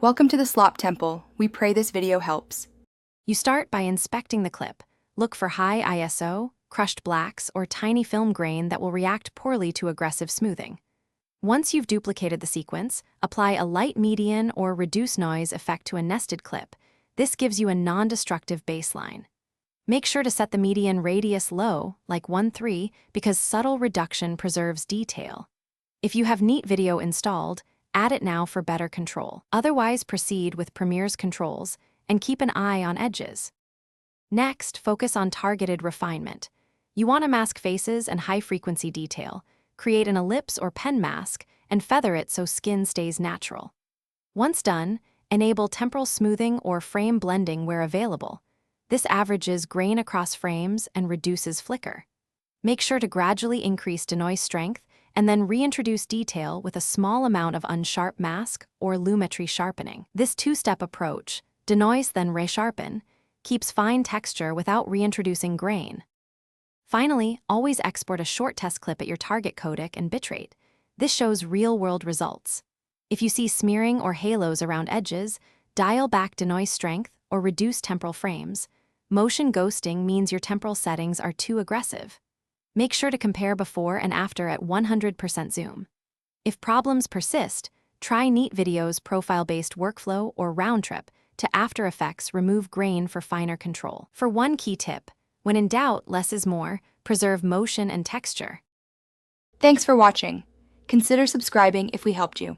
Welcome to the Slop Temple. We pray this video helps. You start by inspecting the clip. Look for high ISO, crushed blacks, or tiny film grain that will react poorly to aggressive smoothing. Once you've duplicated the sequence, apply a light median or reduce noise effect to a nested clip. This gives you a non-destructive baseline. Make sure to set the median radius low, like 1.3, because subtle reduction preserves detail. If you have neat video installed, add it now for better control. Otherwise, proceed with Premiere's controls and keep an eye on edges. Next, focus on targeted refinement. You want to mask faces and high-frequency detail. Create an ellipse or pen mask and feather it so skin stays natural. Once done, enable temporal smoothing or frame blending where available. This averages grain across frames and reduces flicker. Make sure to gradually increase denoise strength and then reintroduce detail with a small amount of unsharp mask or lumetri sharpening. This two-step approach, denoise then resharpen, keeps fine texture without reintroducing grain. Finally, always export a short test clip at your target codec and bitrate. This shows real-world results. If you see smearing or halos around edges, dial back denoise strength or reduce temporal frames. Motion ghosting means your temporal settings are too aggressive. Make sure to compare before and after at 100% zoom. If problems persist, try Neat Video's profile-based workflow or round trip to After Effects remove grain for finer control. For one key tip, when in doubt, less is more, preserve motion and texture. Thanks for watching. Consider subscribing if we helped you.